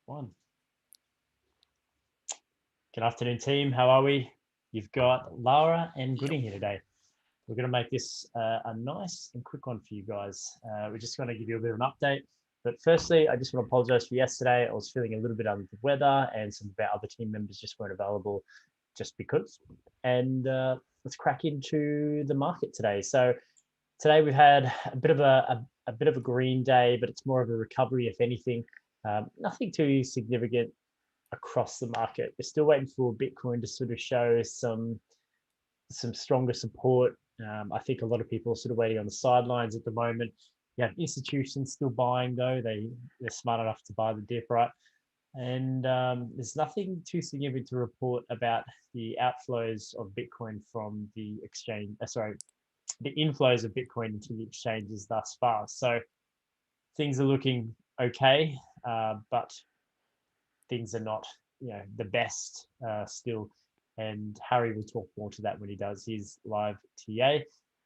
One. Good afternoon, team. How are we? You've got Lara and Yep. Gooding here today. We're going to make this a nice and quick one for you guys. We're just going to give you a bit of an update. But firstly, I just want to apologize for yesterday. I was feeling a little bit under the weather, and some of our other team members just weren't available just because. And let's crack into the market today. So today we've had a bit of a bit of a green day, but it's more of a recovery, if anything. Nothing too significant across the market. We're still waiting for Bitcoin to sort of show some stronger support. I think a lot of people are sort of waiting on the sidelines at the moment. You have institutions still buying though. They're smart enough to buy the dip, right? And there's nothing too significant to report about the outflows of Bitcoin from the exchange. Sorry, the inflows of Bitcoin into the exchanges thus far. So things are looking okay, but things are not, the best still. And Harry will talk more to that when he does his live TA.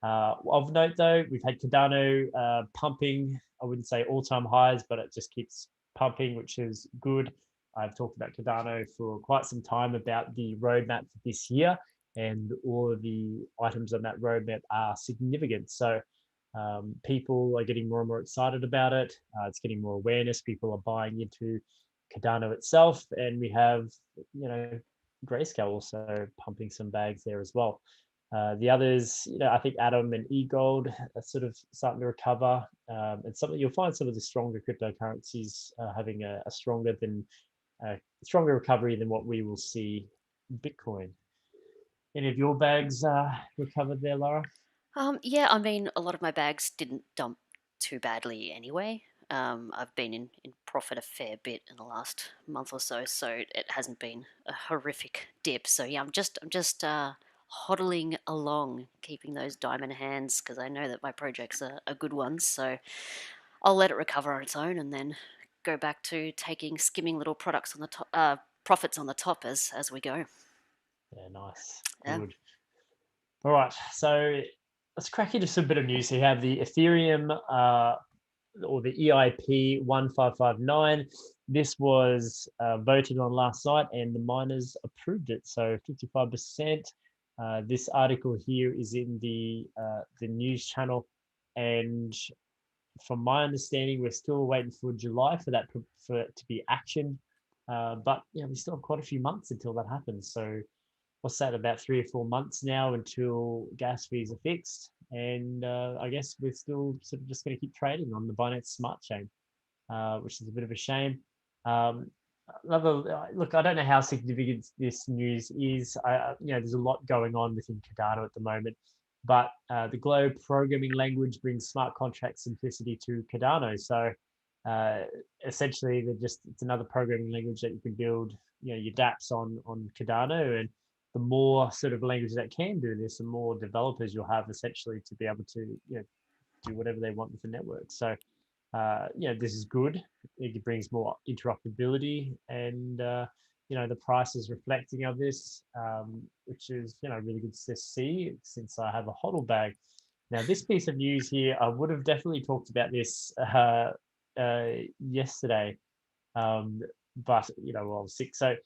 Of note, though, we've had Cardano pumping. I wouldn't say all-time highs, but it just keeps pumping, which is good. I've talked about Cardano for quite some time about the roadmap for this year, and all of the items on that roadmap are significant. So people are getting more and more excited about it. It's getting more awareness. People are buying into Cardano itself, and we have, Grayscale also pumping some bags there as well. The others, I think Atom and eGold are sort of starting to recover, and something you'll find some of the stronger cryptocurrencies having a stronger recovery than what we will see Bitcoin. Any of your bags recovered there, Laura? Yeah, I mean, a lot of my bags didn't dump too badly anyway. I've been in profit a fair bit in the last month or so, so it hasn't been a horrific dip. So yeah, I'm just hodling along, keeping those diamond hands because I know that my projects are good ones. So I'll let it recover on its own and then go back to taking skimming little products on the top, profits on the top as we go. Yeah, nice, Yeah. good. All right, so let's crack into some bit of news. So you have the Ethereum or the EIP 1559. This was voted on last night, and the miners approved it. So 55%. This article here is in the news channel, and from my understanding, we're still waiting for July for that for it to be actioned. But we still have quite a few months until that happens. So what's that, about 3 or 4 months now until gas fees are fixed. And I guess we're still sort of just going to keep trading on the Binance Smart Chain, which is a bit of a shame. Um, Look, I don't know how significant this news is. There's a lot going on within Cardano at the moment, but the Glow programming language brings smart contract simplicity to Cardano. So uh, essentially, it's another programming language that you can build, your DApps on Cardano, and the more sort of languages that can do this, the more developers you'll have essentially to be able to do whatever they want with the network. So this is good. It brings more interoperability, and the price is reflecting of this, which is really good to see since I have a hodl bag. Now, this piece of news here, I would have definitely talked about this yesterday, um, but well, I was sick. So,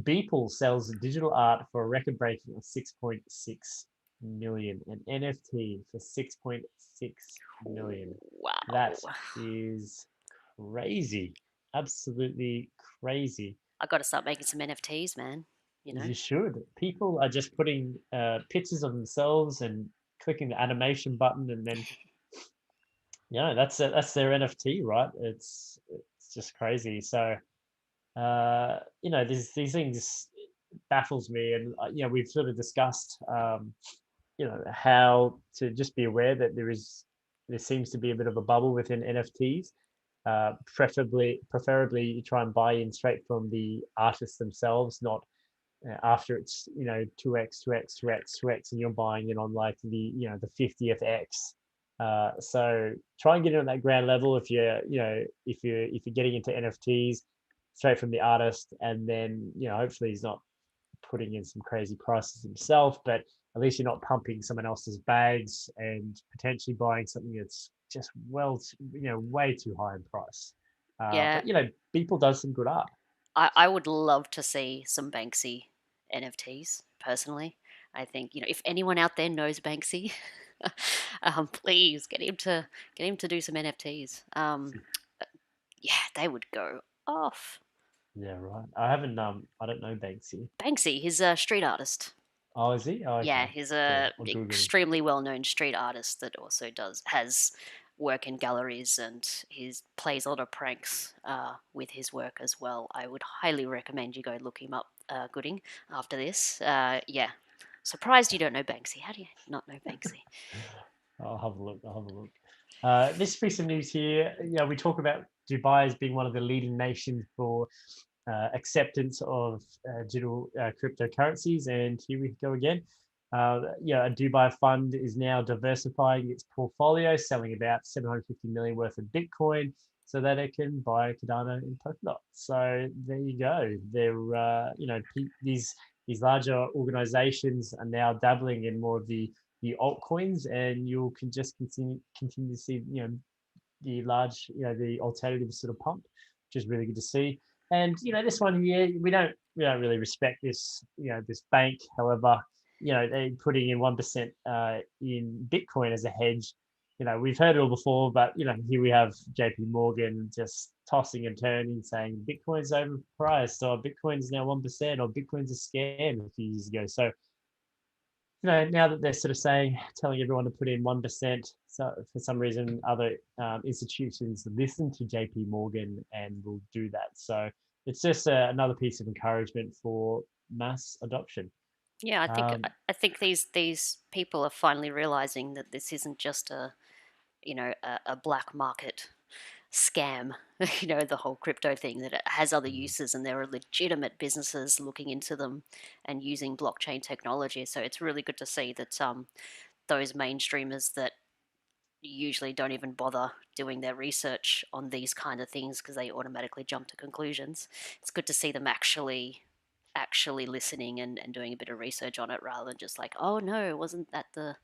Beeple sells digital art for a record-breaking of 6.6 million, an NFT for 6.6 million. That Wow. is crazy. Absolutely crazy. I got to start making some NFTs, man. You know. You should. People are just putting pictures of themselves and clicking the animation button, and then that's their NFT, right? It's just crazy. So these things baffles me, and we've sort of discussed how to just be aware that there seems to be a bit of a bubble within NFTs. Preferably, you try and buy in straight from the artists themselves, not after it's 2x, 2x, 2x, 2x, and you're buying it on like the 50th x. So try and get it on that ground level if you're getting into NFTs straight from the artist, and then hopefully he's not putting in some crazy prices himself, but at least you're not pumping someone else's bags and potentially buying something that's just way too high in price. Yeah. But Beeple does some good art. I would love to see some Banksy NFTs personally. I think, if anyone out there knows Banksy, please get him to do some NFTs. Yeah, they would go off. Yeah, right. I haven't I don't know Banksy. Banksy, he's a street artist. Oh, is he? Oh, Yeah, okay. he's Cool. a I'll Google him. extremely well-known street artist that also has work in galleries, and he plays a lot of pranks with his work as well. I would highly recommend you go look him up, Gooding, after this. Yeah, surprised you don't know Banksy. How do you not know Banksy? I'll have a look. I'll have a look. This piece of news here, yeah, we talk about Dubai as being one of the leading nations for acceptance of digital cryptocurrencies, and here we go again. Yeah, a Dubai fund is now diversifying its portfolio, selling about 750 million worth of Bitcoin, so that it can buy Cardano and Polkadot. So there you go. They're these larger organizations are now dabbling in more of the altcoins, and you can just continue to see the large the alternatives sort of pump, which is really good to see. And this one here, we don't really respect this this bank. However, they're putting in 1% in Bitcoin as a hedge. We've heard it all before, but here we have JP Morgan just tossing and turning, saying Bitcoin's overpriced, or Bitcoin's now 1%, or Bitcoin's a scam a few years ago. So now that they're sort of telling everyone to put in 1%, so for some reason, other institutions listen to JP Morgan and will do that. So it's just another piece of encouragement for mass adoption. Yeah, I think Um, I think these people are finally realizing that this isn't just a black market scam, the whole crypto thing, that it has other mm, uses and there are legitimate businesses looking into them and using blockchain technology. So it's really good to see that those mainstreamers that usually don't even bother doing their research on these kind of things because they automatically jump to conclusions. It's good to see them actually listening and doing a bit of research on it rather than just like, oh no, wasn't that the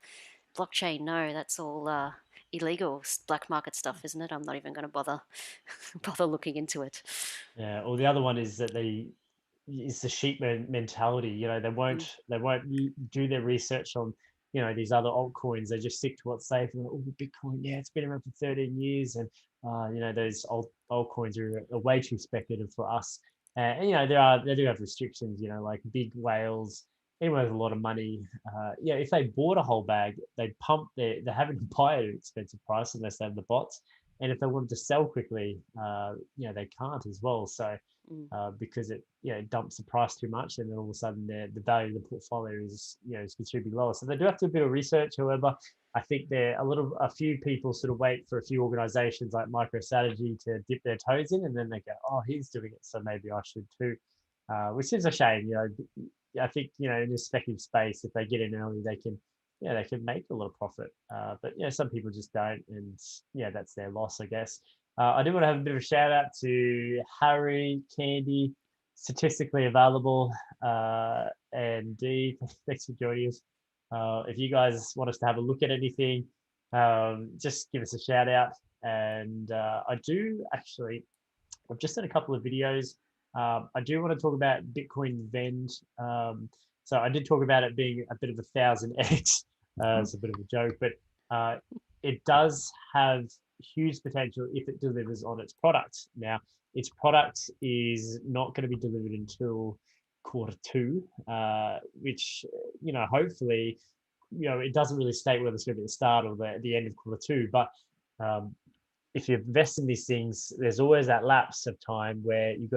blockchain? No, that's all illegal black market stuff, isn't it? I'm not even going to bother bother looking into it. yeah. Or the other one is that it's the sheep mentality. They Mm. won't do their research on these other altcoins. They just stick to what's safe. And oh, Bitcoin, yeah, it's been around for 13 years, and those altcoins are way too speculative for us. And they do have restrictions. Like big whales, anyone with a lot of money. If they bought a whole bag, they're having to buy it at an expensive price unless they have the bots. And if they wanted to sell quickly, they can't as well. So Mm. because it dumps the price too much, and then all of a sudden the value of the portfolio is considerably lower. So they do have to do a bit of research. However, I think a few people sort of wait for a few organizations like MicroStrategy to dip their toes in, and then they go, oh, he's doing it, so maybe I should too. Which is a shame. I think in the speculative space, if they get in early, they can make a lot of profit. But some people just don't, and that's their loss, I guess. I do want to have a bit of a shout out to Harry, Candy, statistically available, and Dee. Thanks for joining us. If you guys want us to have a look at anything, just give us a shout out. And I do actually, I've just done a couple of videos. I do want to talk about Bitcoin Vend. So I did talk about it being a bit of 1,000x. It's a bit of a joke, but it does have huge potential if it delivers on its product. Now, its product is not going to be delivered until quarter 2, which hopefully, it doesn't really state whether it's going to be the start or the end of quarter 2, but um, if you invest in these things, there's always that lapse of time where you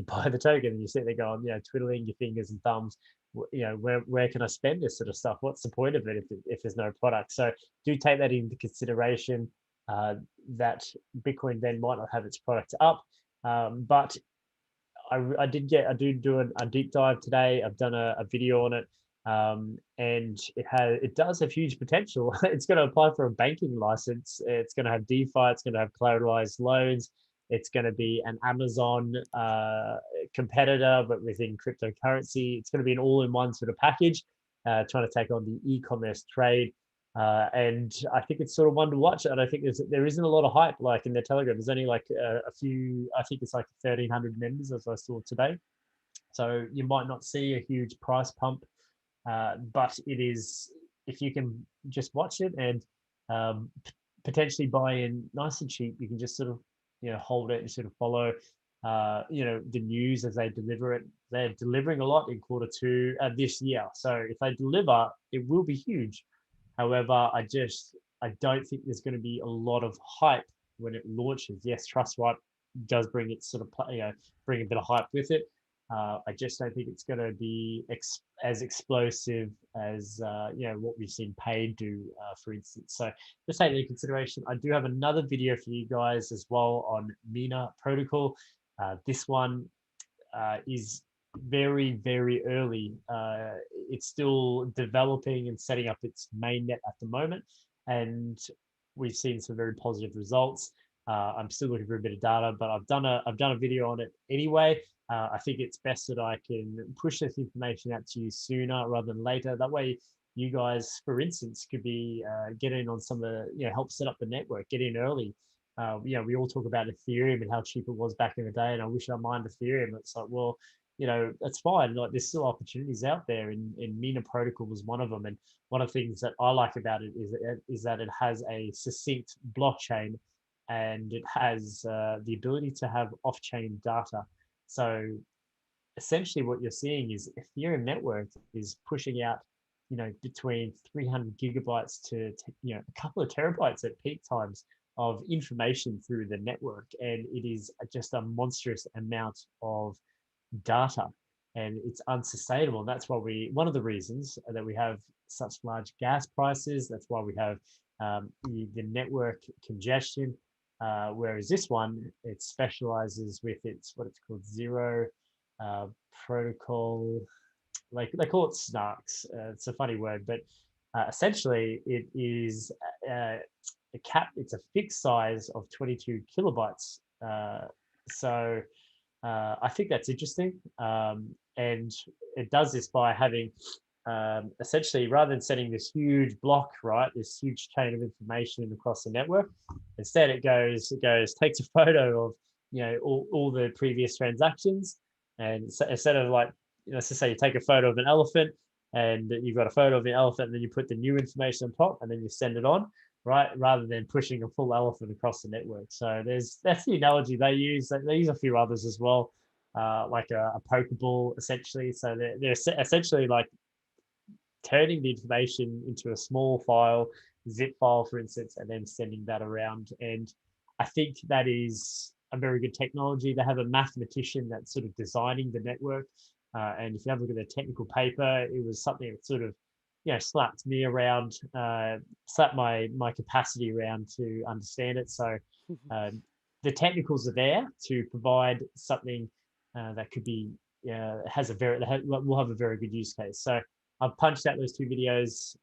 buy the token and you sit there going, twiddling your fingers and thumbs. Where can I spend this sort of stuff? What's the point of it if there's no product? So do take that into consideration. That Bitcoin then might not have its product up, but I do do a deep dive today. I've done a video on it, and it does have huge potential. It's going to apply for a banking license. It's going to have DeFi. It's going to have collateralized loans. It's going to be an Amazon competitor, but within cryptocurrency. It's going to be an all-in-one sort of package, trying to take on the e-commerce trade. And I think it's sort of one to watch. And I think there isn't a lot of hype like in the Telegram. There's only like a few. I think it's like 1,300 members as I saw today. So you might not see a huge price pump, but it is if you can just watch it and potentially buy in nice and cheap. You can just sort of hold it and sort of follow the news as they deliver it. They're delivering a lot in quarter two this year. So if they deliver, it will be huge. However, I don't think there's going to be a lot of hype when it launches. Yes, Trustwrite does bring its sort of bring a bit of hype with it. I just don't think it's going to be as explosive as what we've seen Paid do, for instance. So just take that into consideration. I do have another video for you guys as well on Mina protocol. This one is very, very early. It's still developing and setting up its mainnet at the moment, and we've seen some very positive results. I'm still looking for a bit of data, but I've done a video on it anyway. I think it's best that I can push this information out to you sooner rather than later. That way, you guys, for instance, could be get in on some of the help set up the network, get in early. We all talk about Ethereum and how cheap it was back in the day, and I wish I mined Ethereum. It's like, well, that's fine. Like, there's still opportunities out there, and Mina Protocol was one of them. And one of the things that I like about it is that it has a succinct blockchain, and it has the ability to have off-chain data. So essentially, what you're seeing is Ethereum network is pushing out, between 300 gigabytes to a couple of terabytes at peak times of information through the network, and it is just a monstrous amount of data, and it's unsustainable. And that's why one of the reasons that we have such large gas prices. That's why we have the network congestion. Whereas this one, it specializes with what it's called zero uh, protocol. Like they call it snarks. It's a funny word, but essentially it is a cap. It's a fixed size of 22 kilobytes. So I think that's interesting. And it does this by having essentially, rather than sending this huge block, right, this huge chain of information across the network, instead it takes a photo of all the previous transactions, and so, instead of like let's just say you take a photo of an elephant and you've got a photo of the elephant, and then you put the new information on top, and then you send it on, right? Rather than pushing a full elephant across the network. So that's the analogy they use. They use a few others as well, like a Pokeball essentially. So they're essentially like turning the information into a small file, zip file, for instance, and then sending that around. And I think that is a very good technology. They have a mathematician that's sort of designing the network. And if you have a look at the technical paper, it was something that sort of slapped me around, slapped my capacity around to understand it. So the technicals are there to provide something that could be will have a very good use case. So I've punched out those two videos,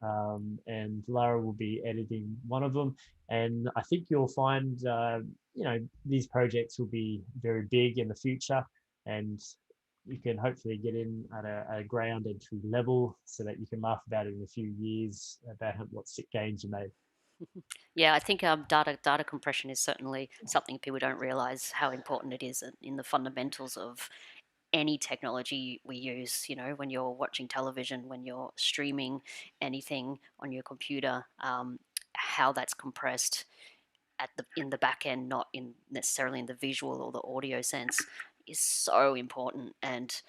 and Lara will be editing one of them. And I think you'll find these projects will be very big in the future, and you can hopefully get in at a ground entry level so that you can laugh about it in a few years about what sick gains you made. Yeah, I think data compression is certainly something people don't realize how important it is in the fundamentals of any technology we use. When you're watching television, when you're streaming anything on your computer, how that's compressed in the back end, not in necessarily in the visual or the audio sense, is so important. And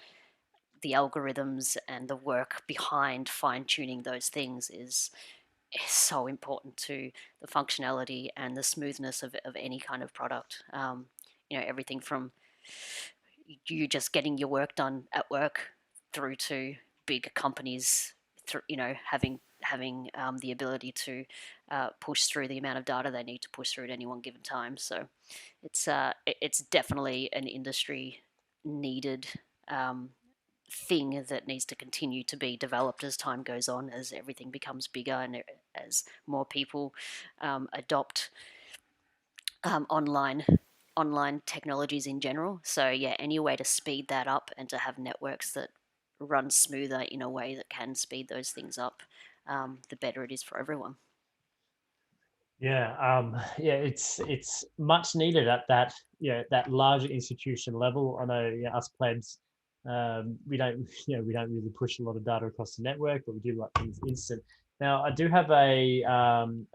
the algorithms and the work behind fine tuning those things is so important to the functionality and the smoothness of any kind of product. Everything from you just getting your work done at work through to big companies, having the ability to push through the amount of data they need to push through at any one given time. So it's definitely an industry needed thing that needs to continue to be developed as time goes on, as everything becomes bigger and as more people adopt online technologies in general. So yeah, any way to speed that up and to have networks that run smoother in a way that can speed those things up, the better it is for everyone. Yeah, yeah, it's much needed at that, that larger institution level. I know, us plebs, we don't we don't really push a lot of data across the network, but we do like things instant. Now, I do have a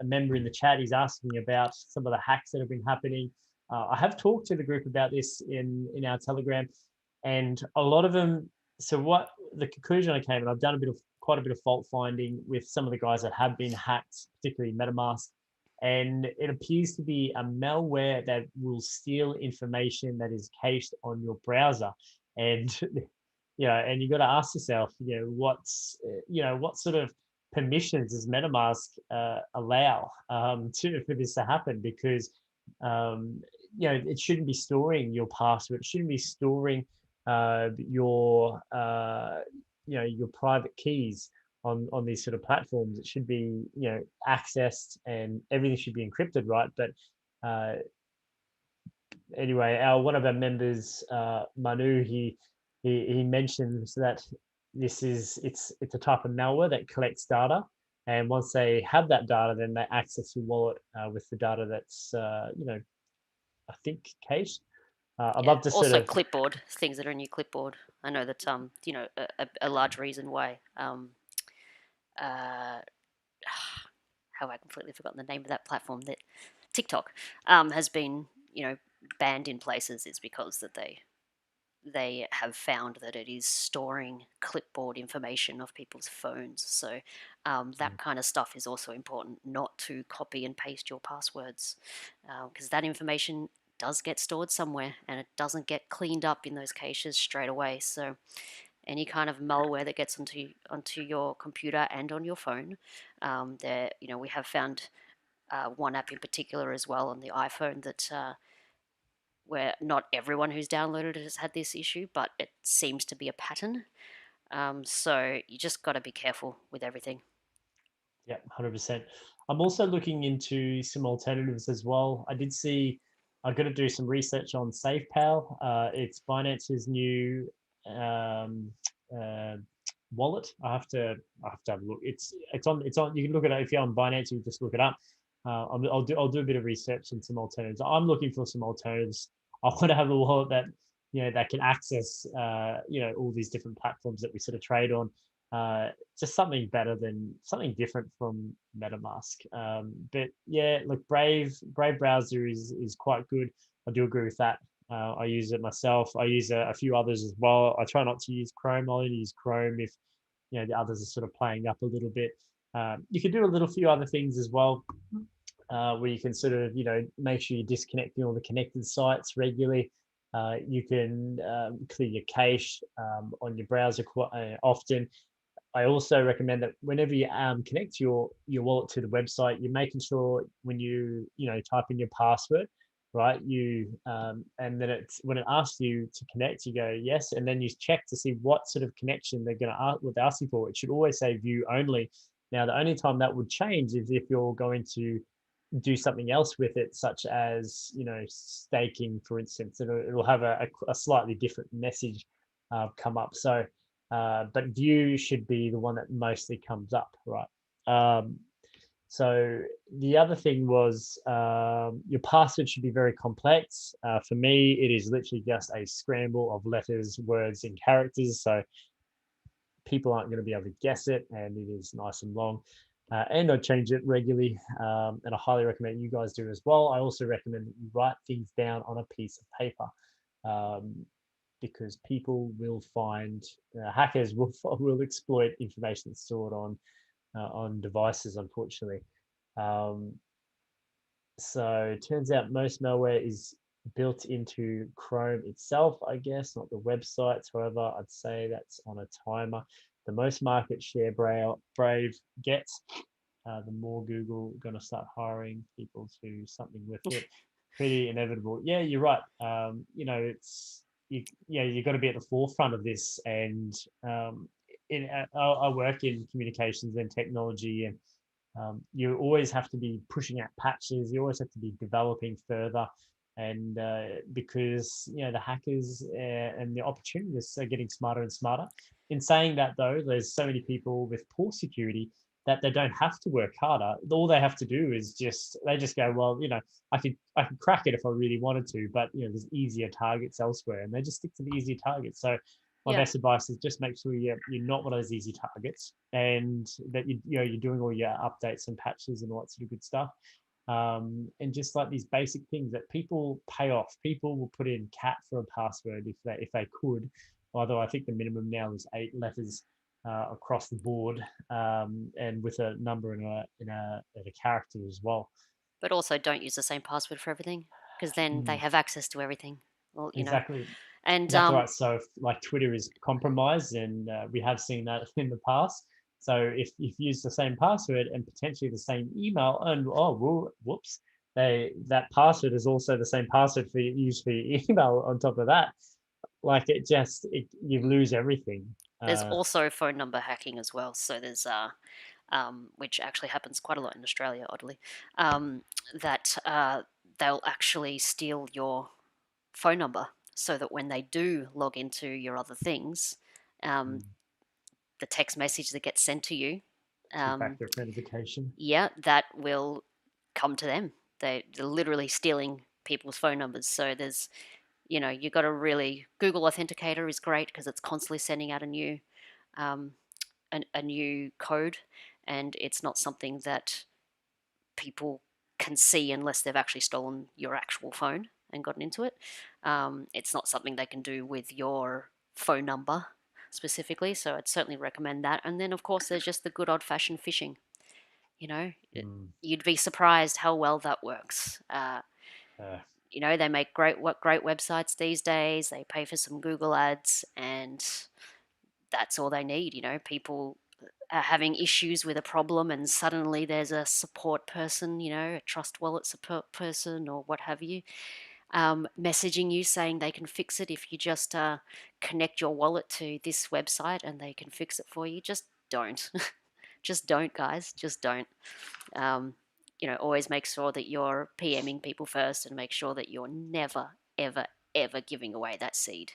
member in the chat. He's asking about some of the hacks that have been happening. I have talked to the group about this in our Telegram, and a lot of them. So what the conclusion I came, and I've done quite a bit of fault finding with some of the guys that have been hacked, particularly MetaMask, and it appears to be a malware that will steal information that is cached on your browser. And and you got to ask yourself, what sort of permissions does MetaMask allow to for this to happen? Because um, it shouldn't be storing your password, it shouldn't be storing your private keys on these sort of platforms. It should be accessed, and everything should be encrypted, right? But uh, anyway, our one of our members, Manu, he mentions that it's a type of malware that collects data, and once they have that data, then they access your wallet with the data that's I think cached. I'd Yeah. love to sort Also, of clipboard things that are in your clipboard. I know that a large reason why uh, how I completely forgotten the name of that platform that TikTok has been banned in places is because that they have found that it is storing clipboard information of people's phones. So that kind of stuff is also important, not to copy and paste your passwords, because that information does get stored somewhere and it doesn't get cleaned up in those caches straight away. So any kind of malware that gets onto your computer and on your phone, there we have found one app in particular as well on the iPhone that where not everyone who's downloaded it has had this issue, but it seems to be a pattern. So you just got to be careful with everything. Yeah, 100%. I'm also looking into some alternatives as well. I did see, I got to do some research on SafePal. It's Binance's new um, uh, wallet. I have to have a look. It's on. You can look it up if you're on Binance. You just look it up. I'll do a bit of research and some alternatives. I'm looking for some alternatives. I want to have a wallet that that can access all these different platforms that we sort of trade on. Just something better than something different from MetaMask. But yeah, look, Brave browser is quite good. I do agree with that. I use it myself. I use a few others as well. I try not to use Chrome. I only use Chrome if the others are sort of playing up a little bit. You can do a little few other things as well, where you can sort of make sure you're disconnecting all the connected sites regularly. You can clear your cache on your browser quite often. I also recommend that whenever you connect your wallet to the website, you're making sure when you type in your password, right? And then it's when it asks you to connect, you go yes, and then you check to see what sort of connection they're going to ask, what they're asking for. It should always say view only. Now, the only time that would change is if you're going to do something else with it, such as staking, for instance. It'll have a slightly different message come up. So but view should be the one that mostly comes up, right? So the other thing was your password should be very complex. For me, it is literally just a scramble of letters, words, and characters. So people aren't going to be able to guess it, and it is nice and long. And I change it regularly, and I highly recommend you guys do as well. I also recommend that you write things down on a piece of paper, um, because people will find hackers will exploit information that's stored on devices, unfortunately. Um, so it turns out most malware is built into Chrome itself, I guess, not the websites. However, I'd say that's on a timer. The most market share Brave gets, the more Google going to start hiring people to do something with it. Pretty inevitable. Yeah, you're right. It's you got to be at the forefront of this. And I work in communications and technology, and you always have to be pushing out patches. You always have to be developing further, and because the hackers and the opportunists are getting smarter and smarter. In saying that, though, there's so many people with poor security that they don't have to work harder. All they have to do is they just go, well, I could crack it if I really wanted to, but there's easier targets elsewhere, and they just stick to the easier targets. So my Yeah. best advice is just make sure you're not one of those easy targets, and that you're doing all your updates and patches and all that sort of good stuff. And just like these basic things that people pay off. People will put in cat for a password if they could, although I think the minimum now is 8 letters across the board, and with a number and a character as well. But also don't use the same password for everything, because then they Mm, have access to everything. Well, exactly. and Exactly right. So if, like, Twitter is compromised, and we have seen that in the past. So if you use the same password and potentially the same email, and whoops, that password is also the same password for use for your email on top of that. Like, you lose everything. there's Uh, also phone number hacking as well. So there's which actually happens quite a lot in Australia, oddly, that they'll actually steal your phone number so that when they do log into your other things, um, mm, the text message that gets sent to you, um, two-factor authentication. yeah, that will come to them. They're literally stealing people's phone numbers. So there's, you got to really, Google Authenticator is great because it's constantly sending out um, a new code, and it's not something that people can see unless they've actually stolen your actual phone and gotten into it. It's not something they can do with your phone number specifically, so I'd certainly recommend that. And then, of course, there's just the good old fashioned phishing. You know, Mm, you'd be surprised how well that works. uh, They make great websites these days. They pay for some Google ads, and that's all they need. People are having issues with a problem, and suddenly there's a support person, a Trust Wallet support person or what have you, messaging you saying they can fix it if you just connect your wallet to this website and they can fix it for you. Just don't. Just don't, guys. Just don't. Um, always make sure that you're PMing people first and make sure that you're never, ever, ever giving away that seed,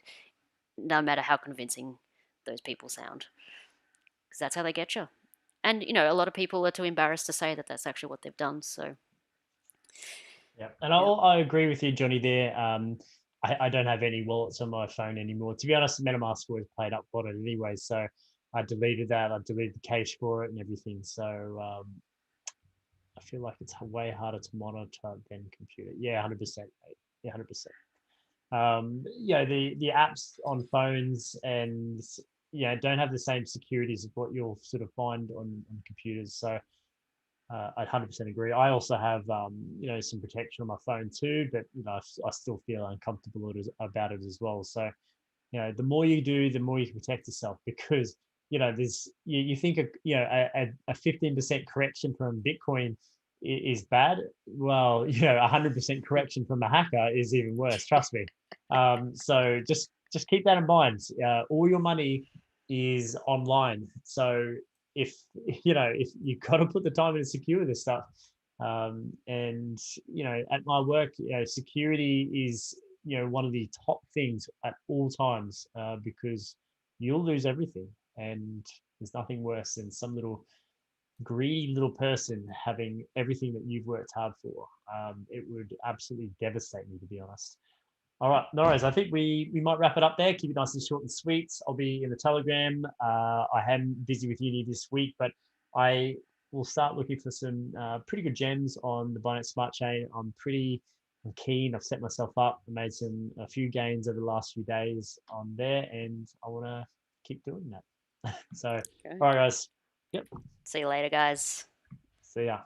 no matter how convincing those people sound, because that's how they get you. And a lot of people are too embarrassed to say that that's actually what they've done. So yeah, and yeah, I agree with you, Johnny. There, I don't have any wallets on my phone anymore. To be honest, MetaMask always played up on it anyway, so I deleted that. I deleted the cache for it and everything. So I feel like it's way harder to monitor than computer. Yeah, 100%. Yeah, 100%. The apps on phones and don't have the same securities of what you'll sort of find on computers. So I 100% agree. I also have some protection on my phone too, but I still feel uncomfortable about it as well. So the more you do, the more you can protect yourself, because there's you think a 15% correction from Bitcoin is bad. Well, 100% correction from a hacker is even worse. Trust me. So just keep that in mind. All your money is online, so if if you've got to put the time in to secure this stuff, and at my work, security is one of the top things at all times, because you'll lose everything, and there's nothing worse than some little greedy little person having everything that you've worked hard for. It would absolutely devastate me, to be honest. All right, no worries. I think we might wrap it up there. Keep it nice and short and sweet. I'll be in the Telegram. I am busy with uni this week, but I will start looking for some pretty good gems on the Binance Smart Chain. I'm keen. I've set myself up. I made a few gains over the last few days on there, and I want to keep doing that. So, okay. all right, guys. Yep. See you later, guys. See ya.